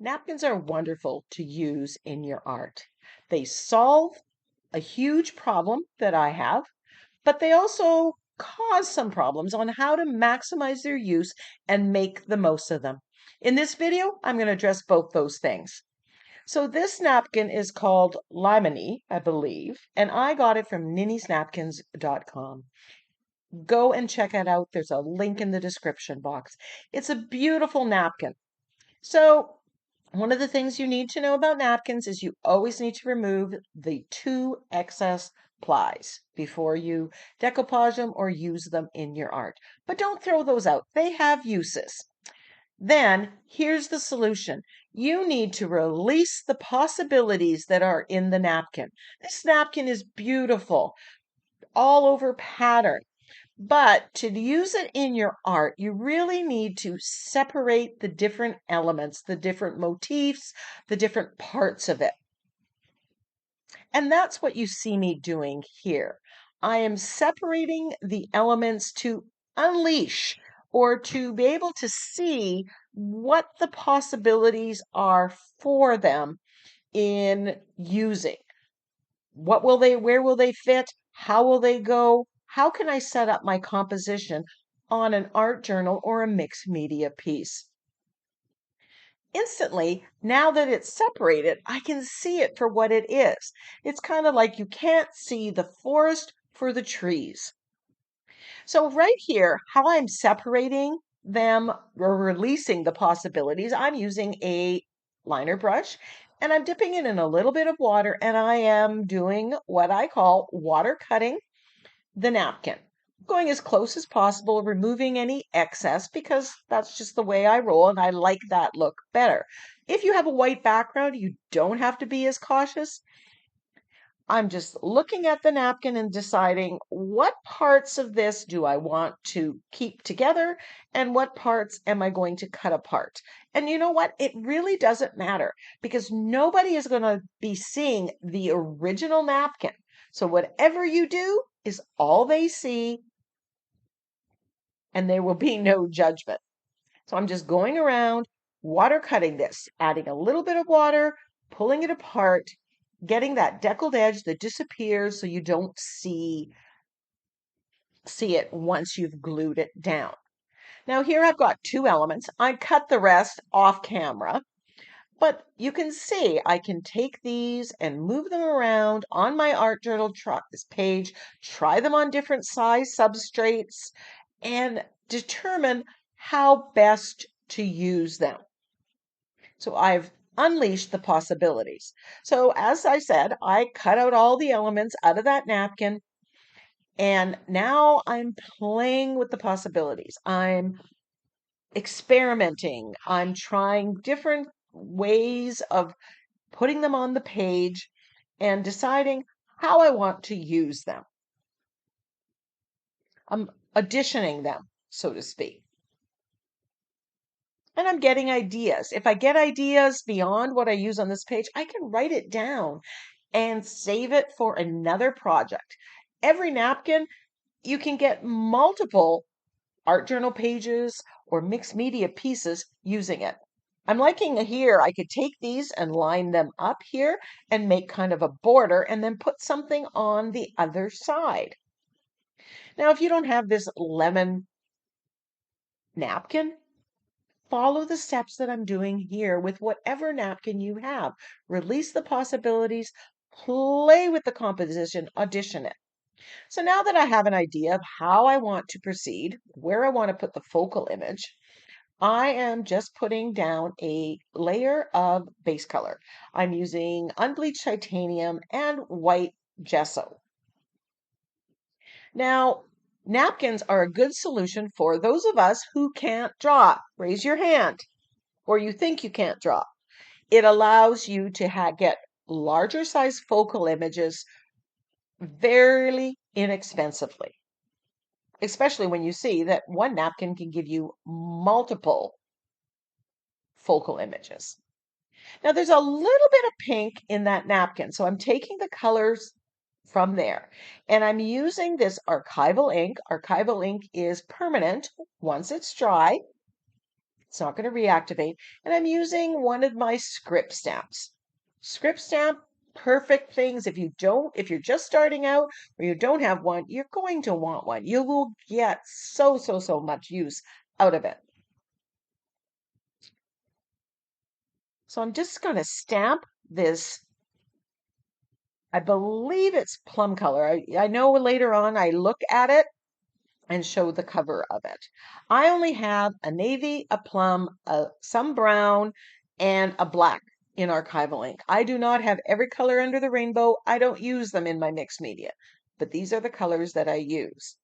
Napkins are wonderful to use in your art. They solve a huge problem that I have, but they also cause some problems on how to maximize their use and make the most of them. In this video, I'm going to address both those things. So this napkin is called Lemony, I believe, and I got it from NINNYSNAPKINS.com. Go and check it out. There's a link in the description box. It's a beautiful napkin. So one of the things you need to know about napkins is you always need to remove the two excess plies before you decoupage them or use them in your art. But don't throw those out. They have uses. Then here's the solution. You need to release the possibilities that are in the napkin. This napkin is beautiful, all over pattern. But to use it in your art, you really need to separate the different elements, the different motifs, the different parts of it. And that's what you see me doing here. I am separating the elements to unleash or to be able to see what the possibilities are for them in using. Where will they fit? How will they go? How can I set up my composition on an art journal or a mixed media piece? Instantly, now that it's separated, I can see it for what it is. It's kind of like you can't see the forest for the trees. So right here, how I'm separating them or releasing the possibilities, I'm using a liner brush and I'm dipping it in a little bit of water and I am doing what I call water cutting the napkin. Going as close as possible, removing any excess because that's just the way I roll and I like that look better. If you have a white background, you don't have to be as cautious. I'm just looking at the napkin and deciding what parts of this do I want to keep together and what parts am I going to cut apart. And you know what? It really doesn't matter because nobody is going to be seeing the original napkin. So whatever you do is all they see and there will be no judgment. So I'm just going around water cutting this, adding a little bit of water, pulling it apart, getting that deckled edge that disappears so you don't see it once you've glued it down. Now here I've got two elements. I cut the rest off camera, but you can see I can take these and move them around on my art journal page, try them on different size substrates, and determine how best to use them. So I've unleashed the possibilities. So as I said, I cut out all the elements out of that napkin and now I'm playing with the possibilities. I'm experimenting. I'm trying different ways of putting them on the page and deciding how I want to use them. I'm auditioning them, so to speak. And I'm getting ideas. If I get ideas beyond what I use on this page, I can write it down and save it for another project. Every napkin, you can get multiple art journal pages or mixed media pieces using it. I'm liking here, I could take these and line them up here and make kind of a border and then put something on the other side. Now, if you don't have this lemon napkin, follow the steps that I'm doing here with whatever napkin you have. Release the possibilities, play with the composition, audition it. So now that I have an idea of how I want to proceed, where I want to put the focal image, I am just putting down a layer of base color. I'm using unbleached titanium and white gesso. Now, napkins are a good solution for those of us who can't draw. Raise your hand, or you think you can't draw. It allows you to get larger size focal images very inexpensively, especially when you see that one napkin can give you multiple focal images. Now there's a little bit of pink in that napkin, so I'm taking the colors from there and I'm using this archival ink. Archival ink is permanent once it's dry. It's not going to reactivate. And I'm using one of my script stamps. Script stamp, perfect things. If you're just starting out or you don't have one, you're going to want one. You will get so much use out of it. So I'm just going to stamp this. I believe it's plum color. I know later on I look at it and show the cover of it. I only have a navy, a plum, some brown, and a black in archival ink. I do not have every color under the rainbow. I don't use them in my mixed media, but these are the colors that I use.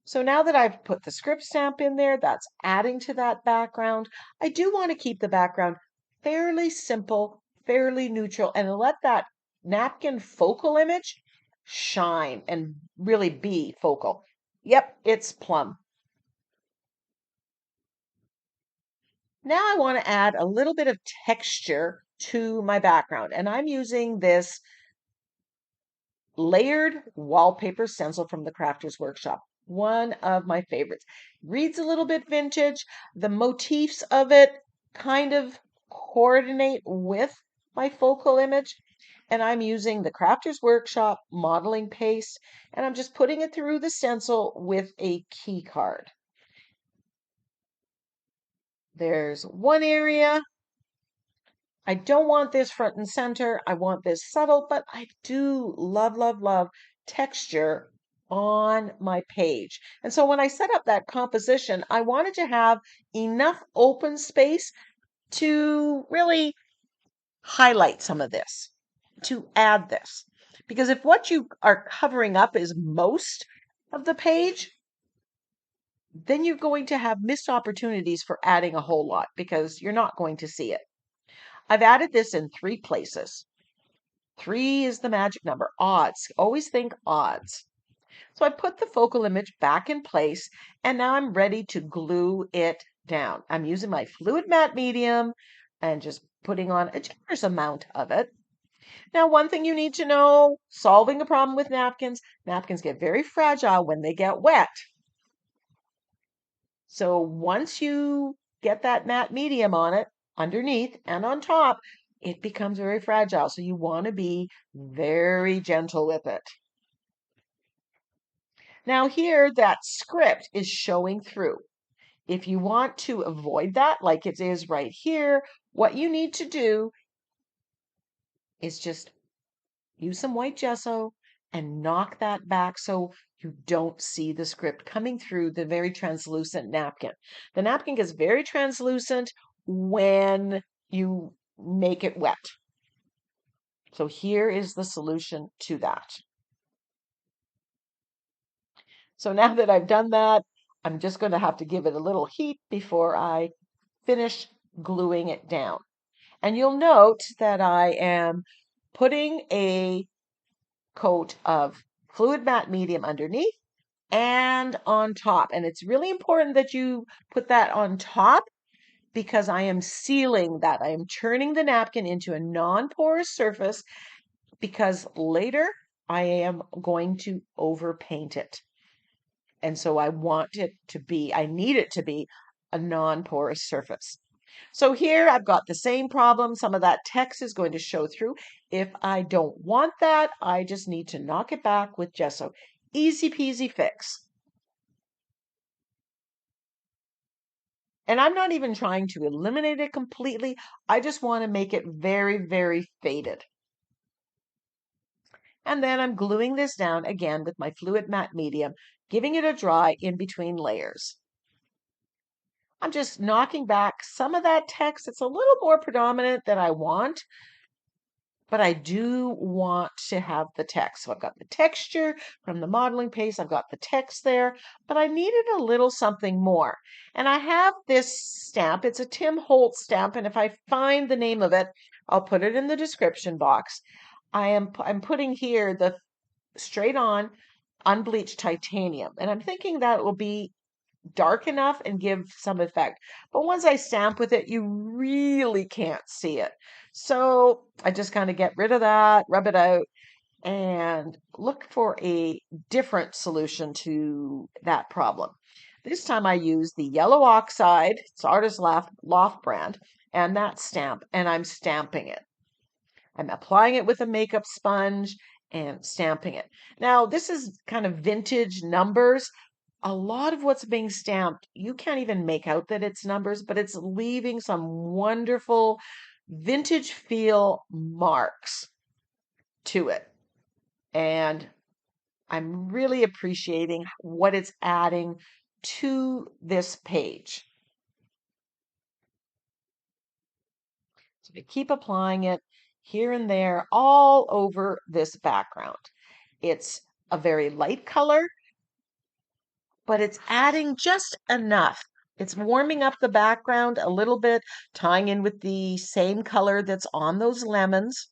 So now that I've put the script stamp in there, that's adding to that background. I do want to keep the background fairly simple, fairly neutral, and let that napkin focal image shine and really be focal. Yep, it's plum. Now I want to add a little bit of texture to my background, and I'm using this layered wallpaper stencil from the Crafters Workshop. One of my favorites. Reads a little bit vintage. The motifs of it kind of coordinate with my focal image. And I'm using the Crafters Workshop modeling paste, and I'm just putting it through the stencil with a key card. There's one area. I don't want this front and center. I want this subtle, but I do love texture on my page. And so when I set up that composition, I wanted to have enough open space to really highlight some of this, to add this. Because if what you are covering up is most of the page, then you're going to have missed opportunities for adding a whole lot because you're not going to see it. I've added this in 3 places. 3 is the magic number. Odds. Always think odds. So I put the focal image back in place, and now I'm ready to glue it down. I'm using my fluid matte medium and just putting on a generous amount of it. Now, one thing you need to know, solving a problem with napkins, napkins get very fragile when they get wet. So once you get that matte medium on it, underneath and on top, it becomes very fragile. So you want to be very gentle with it. Now here, that script is showing through. If you want to avoid that, like it is right here, what you need to do is just use some white gesso and knock that back so you don't see the script coming through the very translucent napkin. The napkin gets very translucent when you make it wet. So here is the solution to that. So now that I've done that, I'm just going to have to give it a little heat before I finish gluing it down. And you'll note that I am putting a coat of fluid matte medium underneath and on top. And it's really important that you put that on top because I am sealing that. I am turning the napkin into a non-porous surface because later I am going to overpaint it. And so I need it to be a non-porous surface. So here I've got the same problem. Some of that text is going to show through. If I don't want that, I just need to knock it back with gesso. Easy peasy fix. And I'm not even trying to eliminate it completely. I just want to make it very faded. And then I'm gluing this down again with my fluid matte medium, giving it a dry in between layers. I'm just knocking back some of that text. It's a little more predominant than I want, but I do want to have the text. So I've got the texture from the modeling paste. I've got the text there, but I needed a little something more. And I have this stamp. It's a Tim Holtz stamp, and if I find the name of it, I'll put it in the description box. I'm putting here the straight on unbleached titanium, and I'm thinking that will be dark enough and give some effect. But once I stamp with it, you really can't see it. So I just kind of get rid of that, rub it out, and look for a different solution to that problem. This time I use the yellow oxide, it's Artist Loft brand, and that stamp, and I'm stamping it. I'm applying it with a makeup sponge and stamping it. Now, this is kind of vintage numbers. A lot of what's being stamped, you can't even make out that it's numbers, but it's leaving some wonderful vintage feel marks to it. And I'm really appreciating what it's adding to this page. So to keep applying it here and there all over this background. It's a very light color, but it's adding just enough. It's warming up the background a little bit, tying in with the same color that's on those lemons.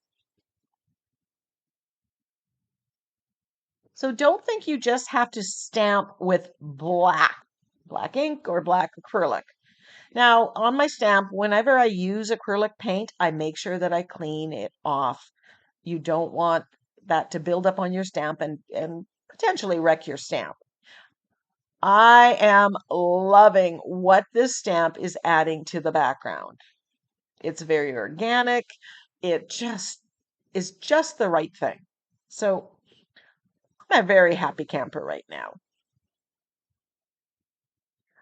So don't think you just have to stamp with black ink or black acrylic. Now, on my stamp, whenever I use acrylic paint, I make sure that I clean it off. You don't want that to build up on your stamp and potentially wreck your stamp. I am loving what this stamp is adding to the background. It's very organic. It just is just the right thing. So I'm a very happy camper right now.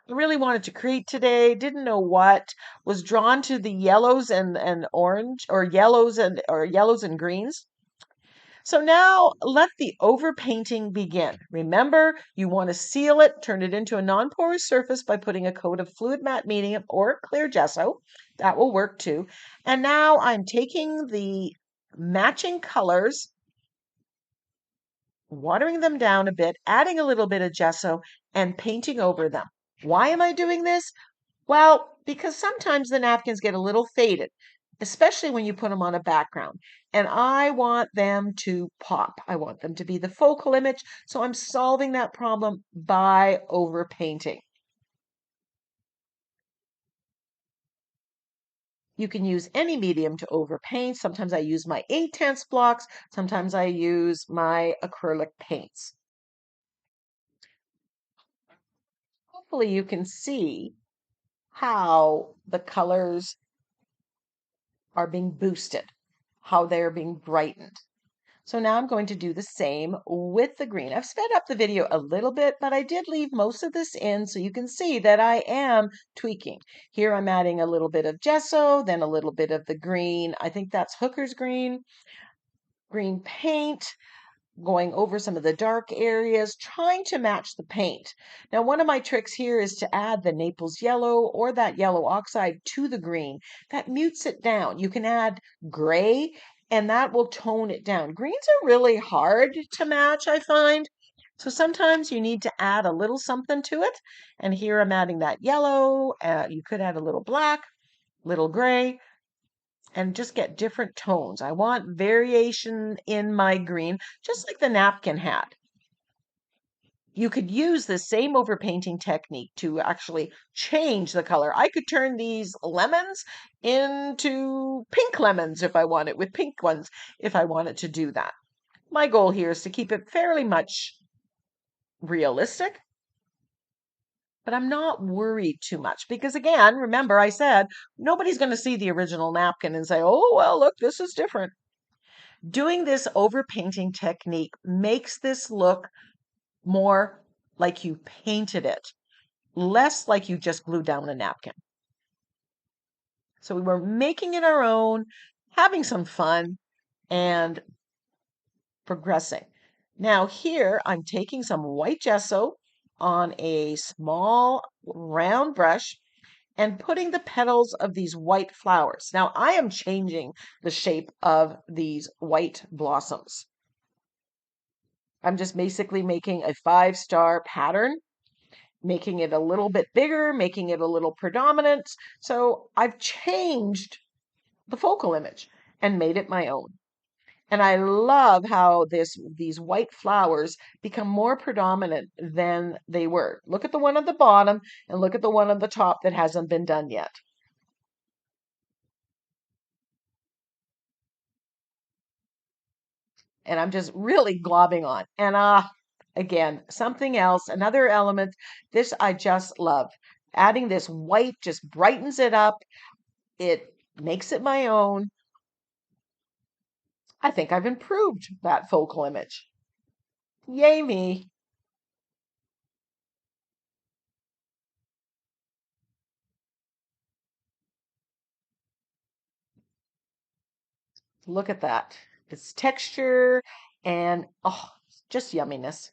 I really wanted to create today, didn't know what, was drawn to the yellows and orange or yellows and greens. So now let the overpainting begin. Remember, you want to seal it, turn it into a non-porous surface by putting a coat of fluid matte medium or clear gesso. That will work too. And now I'm taking the matching colors, watering them down a bit, adding a little bit of gesso, and painting over them. Why am I doing this? Well, because sometimes the napkins get a little faded, especially when you put them on a background. And I want them to pop. I want them to be the focal image. So I'm solving that problem by overpainting. You can use any medium to overpaint. Sometimes I use my Inktense blocks. Sometimes I use my acrylic paints. Hopefully you can see how the colors are being boosted, how they're being brightened. So now I'm going to do the same with the green. I've sped up the video a little bit, but I did leave most of this in so you can see that I am tweaking. Here I'm adding a little bit of gesso, then a little bit of the green. I think that's Hooker's green paint, going over some of the dark areas, trying to match the paint. Now, one of my tricks here is to add the Naples yellow or that yellow oxide to the green. That mutes it down. You can add gray and that will tone it down. Greens are really hard to match, I find. So sometimes you need to add a little something to it. And here I'm adding that yellow. You could add a little black, little gray, and just get different tones. I want variation in my green, just like the napkin had. You could use the same overpainting technique to actually change the color. I could turn these lemons into pink lemons if I wanted, with pink ones if I wanted to do that. My goal here is to keep it fairly much realistic, but I'm not worried too much because, again, remember I said nobody's going to see the original napkin and say, oh, well, look, this is different. Doing this overpainting technique makes this look more like you painted it, less like you just glued down a napkin. So we were making it our own, having some fun, and progressing. Now here I'm taking some white gesso on a small round brush and putting the petals of these white flowers. Now I am changing the shape of these white blossoms. I'm just basically making a 5-star pattern, making it a little bit bigger, making it a little predominant. So I've changed the focal image and made it my own. And I love how these white flowers become more predominant than they were. Look at the one at the bottom and look at the one on the top that hasn't been done yet. And I'm just really globbing on. And Again, something else, another element. This I just love. Adding this white just brightens it up. It makes it my own. I think I've improved that focal image. Yay me. Look at that. It's texture and oh, just yumminess.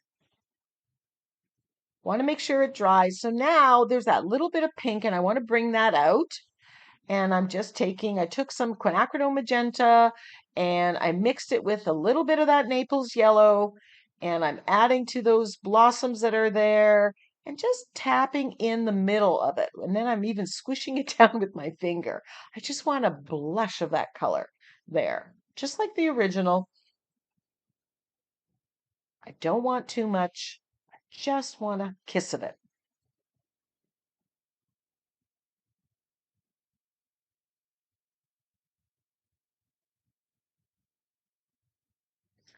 Want to make sure it dries. So now there's that little bit of pink and I want to bring that out. And I'm just I took some quinacridone magenta and I mixed it with a little bit of that Naples yellow. And I'm adding to those blossoms that are there and just tapping in the middle of it. And then I'm even squishing it down with my finger. I just want a blush of that color there, just like the original. I don't want too much. I just want a kiss of it.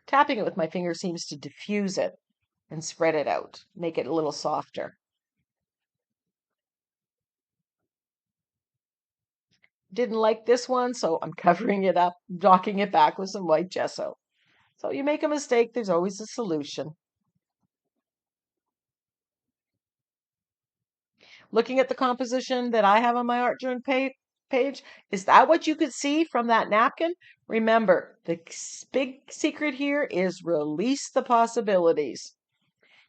Tapping it with my finger seems to diffuse it and spread it out, make it a little softer. Didn't like this one, so I'm covering it up, docking it back with some white gesso. So you make a mistake, there's always a solution. Looking at the composition that I have on my art journal page, is that what you could see from that napkin? Remember, the big secret here is release the possibilities.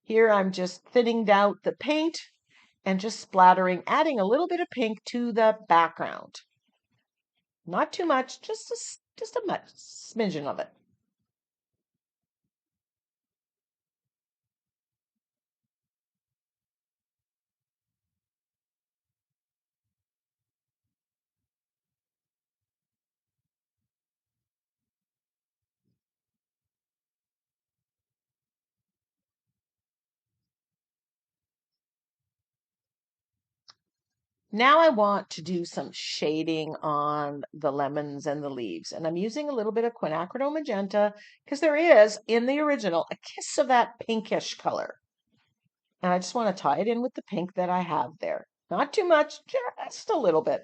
Here I'm just thinning out the paint and just splattering, adding a little bit of pink to the background. Not too much, just a much smidgen of it. Now I want to do some shading on the lemons and the leaves. And I'm using a little bit of quinacridone magenta because there is, in the original, a kiss of that pinkish color. And I just want to tie it in with the pink that I have there. Not too much, just a little bit.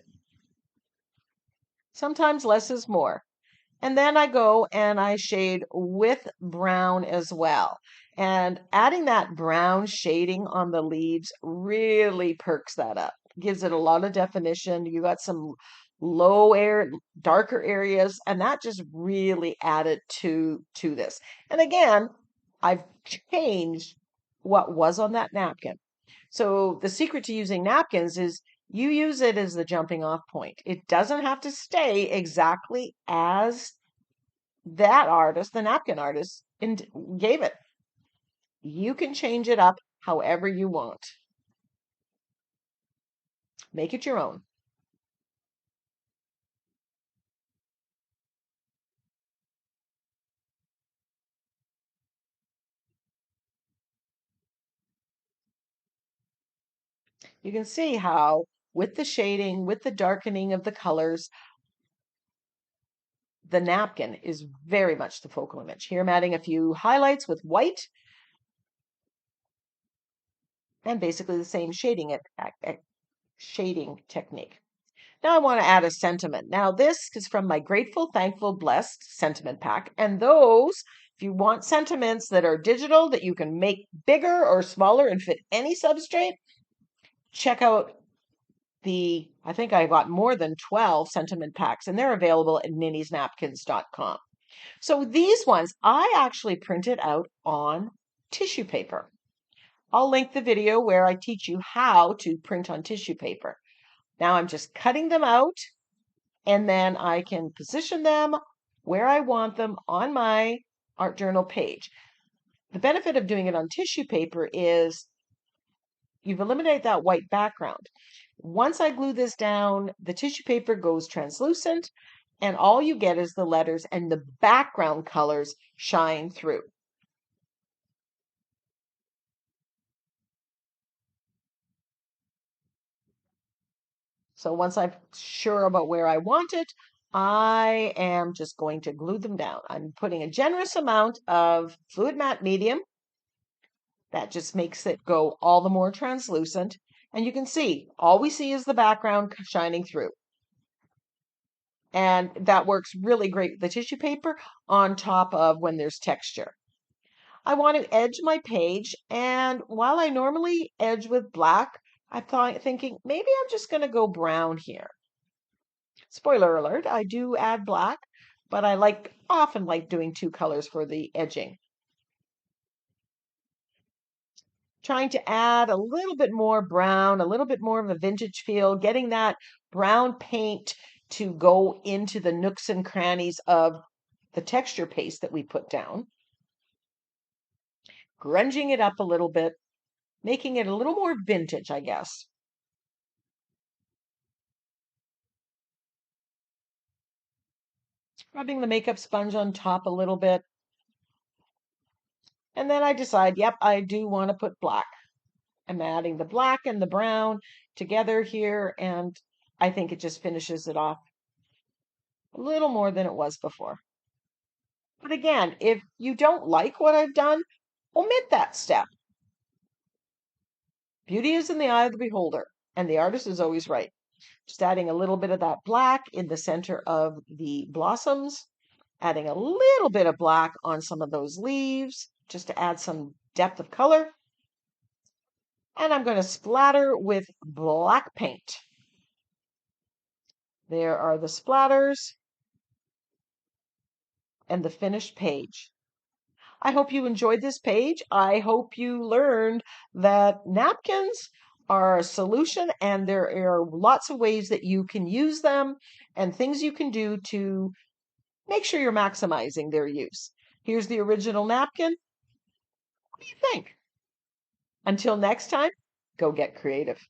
Sometimes less is more. And then I go and I shade with brown as well. And adding that brown shading on the leaves really perks that up. Gives it a lot of definition. You got some darker areas, and that just really added to this. And again, I've changed what was on that napkin. So the secret to using napkins is you use it as the jumping off point. It doesn't have to stay exactly as that artist, the napkin artist, gave it. You can change it up however you want. Make it your own. You can see how, with the shading, with the darkening of the colors, the napkin is very much the focal image. Here I'm adding a few highlights with white and basically the same shading technique. Now I want to add a sentiment. Now this is from my Grateful, Thankful, Blessed sentiment pack. And those, if you want sentiments that are digital, that you can make bigger or smaller and fit any substrate, check out I think I got more than 12 sentiment packs, and they're available at NINNYSNAPKINS.com. So these ones, I actually printed out on tissue paper. I'll link the video where I teach you how to print on tissue paper. Now I'm just cutting them out and then I can position them where I want them on my art journal page. The benefit of doing it on tissue paper is you've eliminated that white background. Once I glue this down, the tissue paper goes translucent and all you get is the letters and the background colors shine through. So once I'm sure about where I want it, I am just going to glue them down. I'm putting a generous amount of fluid matte medium That just makes it go all the more translucent. And you can see, all we see is the background shining through. And that works really great with the tissue paper on top of when there's texture. I want to edge my page, and while I normally edge with black, thinking maybe I'm just going to go brown here. Spoiler alert, I do add black, but I often like doing two colors for the edging. Trying to add a little bit more brown, a little bit more of a vintage feel, getting that brown paint to go into the nooks and crannies of the texture paste that we put down. Grunging it up a little bit, making it a little more vintage, I guess. Rubbing the makeup sponge on top a little bit. And then I decide, yep, I do want to put black. I'm adding the black and the brown together here, and I think it just finishes it off a little more than it was before. But again, if you don't like what I've done, omit that step. Beauty is in the eye of the beholder, and the artist is always right. Just adding a little bit of that black in the center of the blossoms, adding a little bit of black on some of those leaves, just to add some depth of color. And I'm going to splatter with black paint. There are the splatters and the finished page. I hope you enjoyed this page. I hope you learned that napkins are a solution, and there are lots of ways that you can use them and things you can do to make sure you're maximizing their use. Here's the original napkin. What do you think? Until next time, go get creative.